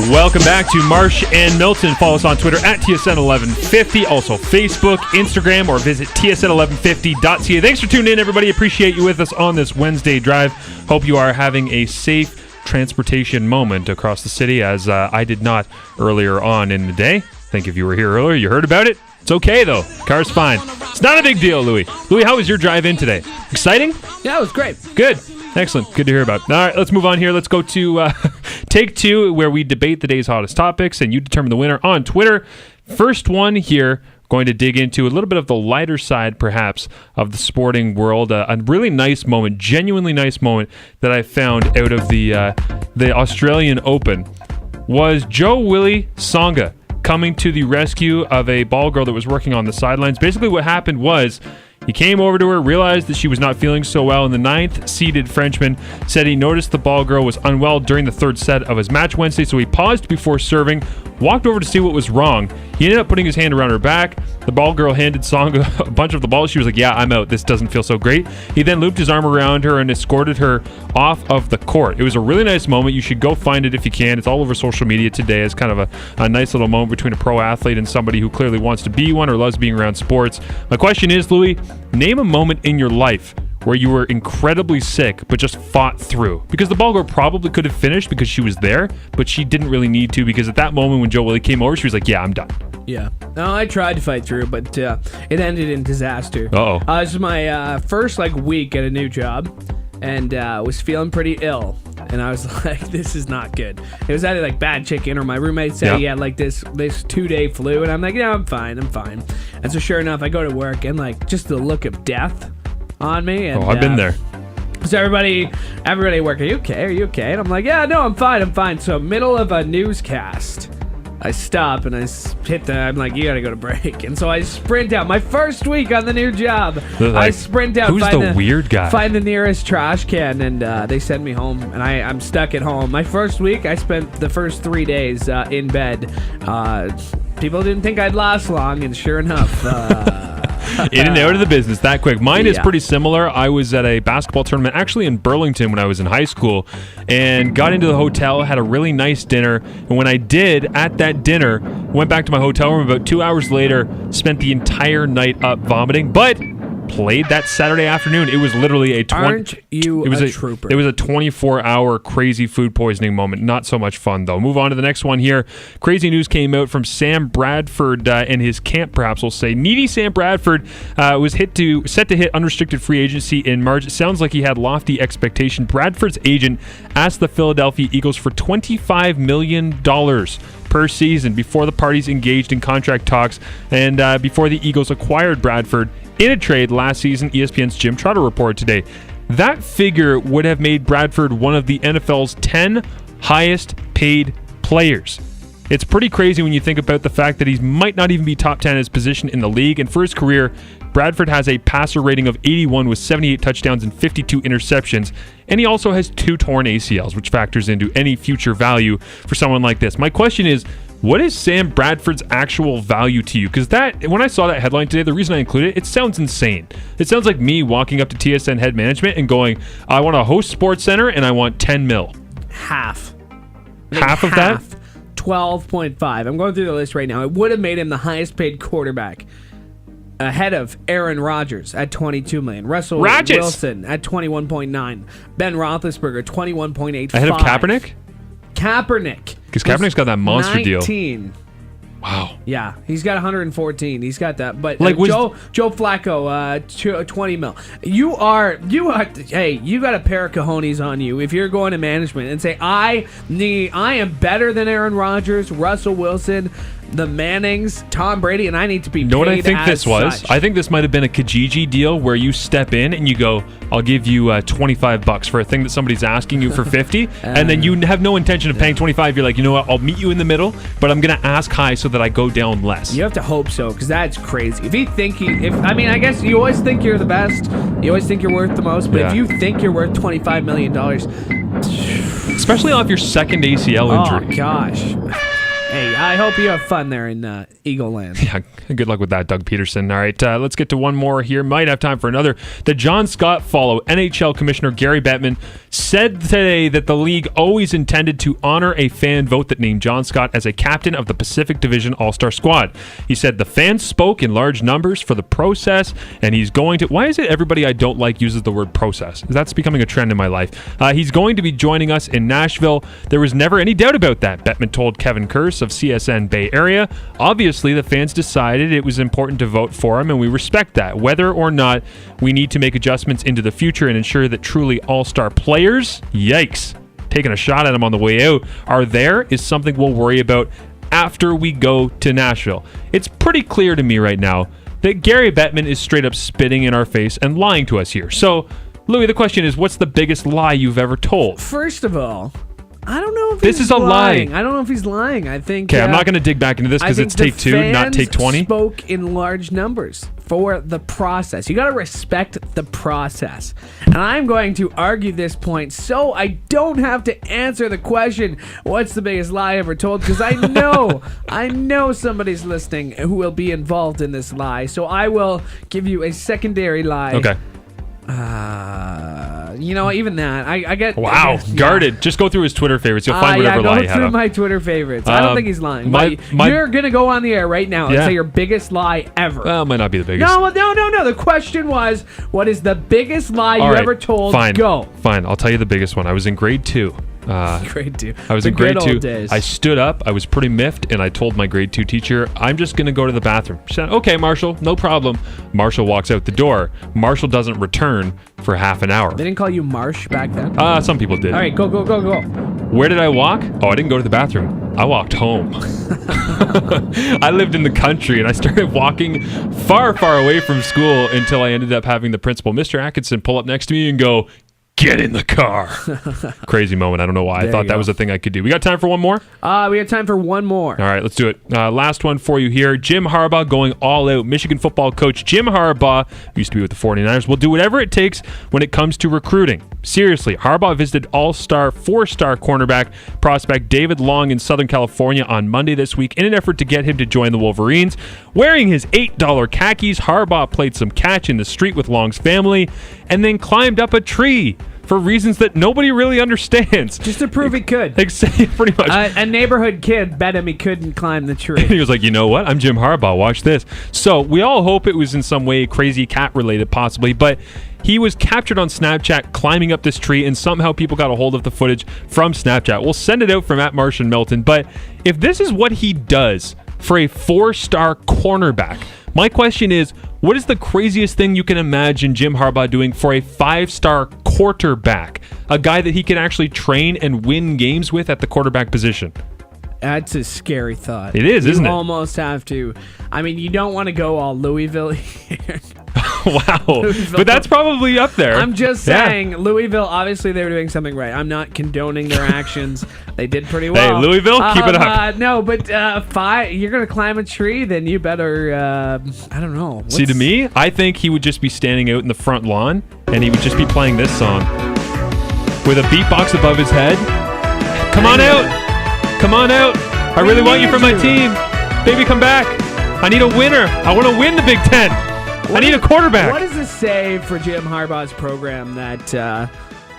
Welcome back to Marsh and Milton. Follow us on Twitter at TSN1150. Also Facebook, Instagram, or visit TSN1150.ca. Thanks for tuning in, everybody. Appreciate you with us on this Wednesday drive. Hope you are having a safe transportation moment across the city, as I did not earlier on in the day. I think if you were here earlier, you heard about it. It's okay, though. Car's fine. It's not a big deal, Louis. Louis, how was your drive in today? Exciting? Yeah, it was great. Good. Excellent. Good to hear about. All right, let's move on here. Let's go to take two, where we debate the day's hottest topics, and you determine the winner on Twitter. First one here, going to dig into a little bit of the lighter side, perhaps, of the sporting world. A really nice moment, genuinely nice moment that I found out of the Australian Open was Joe Willie Tsonga coming to the rescue of a ball girl that was working on the sidelines. Basically, what happened was he came over to her, realized that she was not feeling so well, and the ninth-seeded Frenchman said he noticed the ball girl was unwell during the third set of his match Wednesday, so he paused before serving, walked over to see what was wrong. He ended up putting his hand around her back. The ball girl handed Tsonga a bunch of the balls. She was like, yeah, I'm out. This doesn't feel so great. He then looped his arm around her and escorted her off of the court. It was a really nice moment. You should go find it if you can. It's all over social media today. It's kind of a nice little moment between a pro athlete and somebody who clearly wants to be one or loves being around sports. My question is, Louis, name a moment in your life where you were incredibly sick but just fought through. Because the ball girl probably could have finished because she was there, but she didn't really need to, because at that moment when Joe Willie came over, she was like, yeah, I'm done. Yeah. No, I tried to fight through, but it ended in disaster. Uh-oh. This was my first week at a new job, and was feeling pretty ill. And I was like, this is not good. It was either bad chicken, or my roommate said he had this 2-day flu, and I'm like, yeah, I'm fine. And so sure enough, I go to work, and just the look of death on me. And, I've been there. So everybody at work, are you okay? And I'm like, yeah, no, I'm fine. So middle of a newscast, I stop and I hit I'm like, you gotta go to break. And so I sprint out. My first week on the new job. I sprint out. Who's the weird guy? Find the nearest trash can, and they send me home. And I'm stuck at home. My first week, I spent the first 3 days in bed. People didn't think I'd last long, and sure enough... in and out of the business that quick. Mine is pretty similar. I was at a basketball tournament actually in Burlington when I was in high school, and got into the hotel, had a really nice dinner, and when I did, at that dinner, went back to my hotel room about 2 hours later, spent the entire night up vomiting, but played that Saturday afternoon. It was literally a trooper? It was a 24-hour crazy food poisoning moment. Not so much fun, though. Move on to the next one here. Crazy news came out from Sam Bradford and his camp, perhaps we'll say. Needy Sam Bradford was set to hit unrestricted free agency in March. It sounds like he had lofty expectation. Bradford's agent asked the Philadelphia Eagles for $25 million per season before the parties engaged in contract talks, and before the Eagles acquired Bradford in a trade last season, ESPN's Jim Trotter reported today. That figure would have made Bradford one of the NFL's 10 highest paid players. It's pretty crazy when you think about the fact that he might not even be top 10 in his position in the league. And for his career, Bradford has a passer rating of 81 with 78 touchdowns and 52 interceptions. And he also has 2 torn ACLs, which factors into any future value for someone like this. My question is, what is Sam Bradford's actual value to you? Because when I saw that headline today, the reason I included it sounds insane. It sounds like me walking up to TSN head management and going, I want to host Sports Center and I want 10 mil. Half of that? 12.5. I'm going through the list right now. It would have made him the highest paid quarterback, ahead of Aaron Rodgers at $22 million. Russell Wilson at $21.9. Ben Roethlisberger, $21.85. Ahead of Kaepernick? Kaepernick. Because Kaepernick's got that monster 19. Deal. Wow. Yeah, he's got 114. He's got that. But Joe Flacco, 20 mil. You got a pair of cojones on you if you're going to management and say, I am better than Aaron Rodgers, Russell Wilson, the Mannings, Tom Brady, and I need to be paid. You know what I think this was? Such. I think this might have been a Kijiji deal where you step in and you go, I'll give you $25 for a thing that somebody's asking you for $50, and then you have no intention of paying $25. You're like, you know what? I'll meet you in the middle, but I'm gonna ask high so that I go down less. You have to hope so, because that's crazy. I guess you always think you're the best. You always think you're worth the most, but if you think you're worth $25 million, especially off your second ACL injury. Oh gosh. Hey, I hope you have fun there in Eagle Land. Yeah, good luck with that, Doug Peterson. All right, let's get to one more here. Might have time for another. The John Scott follow. NHL Commissioner Gary Bettman said today that the league always intended to honor a fan vote that named John Scott as a captain of the Pacific Division All-Star squad. He said the fans spoke in large numbers for the process, and he's going to... Why is it everybody I don't like uses the word process? That's becoming a trend in my life. He's going to be joining us in Nashville. There was never any doubt about that, Bettman told Kevin Kurse of CSN Bay Area. Obviously, the fans decided it was important to vote for him, and we respect that. Whether or not we need to make adjustments into the future and ensure that truly all-star players, yikes, taking a shot at him on the way out, are there is something we'll worry about after we go to Nashville. It's pretty clear to me right now that Gary Bettman is straight up spitting in our face and lying to us here. So, Louis, the question is, what's the biggest lie you've ever told? First of all, I don't know if this is a lying. lie. I don't know if he's lying. I think... Okay, I'm not going to dig back into this because it's take 2, not take 20. Spoke in large numbers for the process. You got to respect the process. And I'm going to argue this point so I don't have to answer the question, what's the biggest lie ever told? Because I know somebody's listening who will be involved in this lie. So I will give you a secondary lie. Okay. Even that. I get... Wow, guarded. Just go through his Twitter favorites. You'll find whatever lie you have. Go through my Twitter favorites. I don't think he's lying. You're going to go on the air right now and say your biggest lie ever. Well, it might not be the biggest. No. The question was, what is the biggest lie you ever told? Fine. Go. Fine. I'll tell you the biggest one. I was in grade 2. Grade 2. I was in grade 2. Days. I stood up. I was pretty miffed, and I told my grade 2 teacher, I'm just going to go to the bathroom. She said, okay, Marshall, no problem. Marshall walks out the door. Marshall doesn't return for half an hour. They didn't call you Marsh back then? Some people did. All right, go. Where did I walk? Oh, I didn't go to the bathroom. I walked home. I lived in the country, and I started walking far, far away from school until I ended up having the principal, Mr. Atkinson, pull up next to me and go, get in the car. Crazy moment. I don't know why. I thought that was a thing I could do. We got time for one more? We have time for one more. All right, let's do it. Last one for you here. Jim Harbaugh going all out. Michigan football coach Jim Harbaugh, who used to be with the 49ers, will do whatever it takes when it comes to recruiting. Seriously, Harbaugh visited all-star, 4-star cornerback prospect David Long in Southern California on Monday this week in an effort to get him to join the Wolverines. Wearing his $8 khakis, Harbaugh played some catch in the street with Long's family and then climbed up a tree for reasons that nobody really understands. Just to prove he could. Pretty much. A neighborhood kid bet him he couldn't climb the tree. He was like, you know what? I'm Jim Harbaugh. Watch this. So we all hope it was in some way crazy cat related possibly, but he was captured on Snapchat climbing up this tree, and somehow people got a hold of the footage from Snapchat. We'll send it out from @MartianMelton, but if this is what he does for a 4-star cornerback, my question is, what is the craziest thing you can imagine Jim Harbaugh doing for a 5-star quarterback? A guy that he can actually train and win games with at the quarterback position. That's a scary thought. It is, isn't it? You almost have to. I mean, you don't want to go all Louisville here. Wow. But that's probably up there. I'm just saying, Louisville, obviously they were doing something right. I'm not condoning their actions. They did pretty well. Hey, Louisville, keep it up. No, but you're going to climb a tree, then you better, I don't know. See, to me, I think he would just be standing out in the front lawn, and he would just be playing this song with a beatbox above his head. Come on out. Come on out. I really want you for my team. Baby, come back. I need a winner. I want to win the Big Ten. I need a quarterback. What does this say for Jim Harbaugh's program that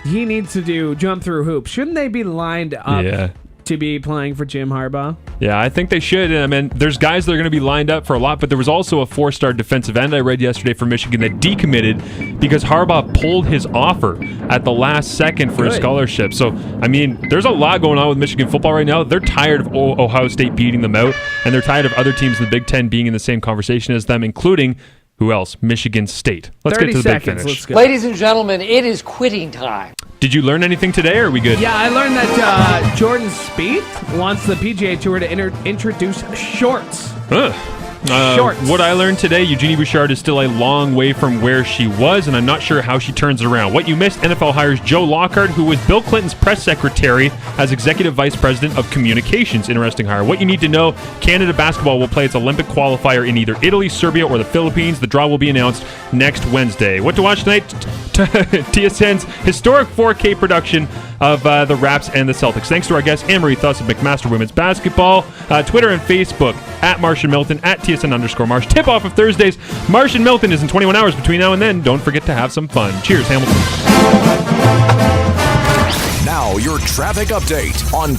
he needs to do jump through hoops? Shouldn't they be lined up to be playing for Jim Harbaugh? Yeah, I think they should. I mean, there's guys that are going to be lined up for a lot, but there was also a 4-star defensive end I read yesterday from Michigan that decommitted because Harbaugh pulled his offer at the last second for a scholarship. So, I mean, there's a lot going on with Michigan football right now. They're tired of Ohio State beating them out, and they're tired of other teams in the Big Ten being in the same conversation as them, including... who else? Michigan State. Let's get to the big finish. Ladies and gentlemen, it is quitting time. Did you learn anything today, or are we good? Yeah, I learned that Jordan Spieth wants the PGA Tour to introduce shorts. Shorts. What I learned today, Eugenie Bouchard is still a long way from where she was, and I'm not sure how she turns it around. What you missed, NFL hires Joe Lockhart, who was Bill Clinton's press secretary, as Executive Vice President of Communications. Interesting hire. What you need to know, Canada basketball will play its Olympic qualifier in either Italy, Serbia, or the Philippines. The draw will be announced next Wednesday. What to watch tonight? TSN's historic 4K production of the Raps and the Celtics. Thanks to our guest, Anne-Marie Thuss of McMaster Women's Basketball. Twitter and Facebook, at Martian Milton, at TSN_Marsh. Tip-off of Thursdays. Martian Milton is in 21 hours between now and then. Don't forget to have some fun. Cheers, Hamilton. Now your traffic update on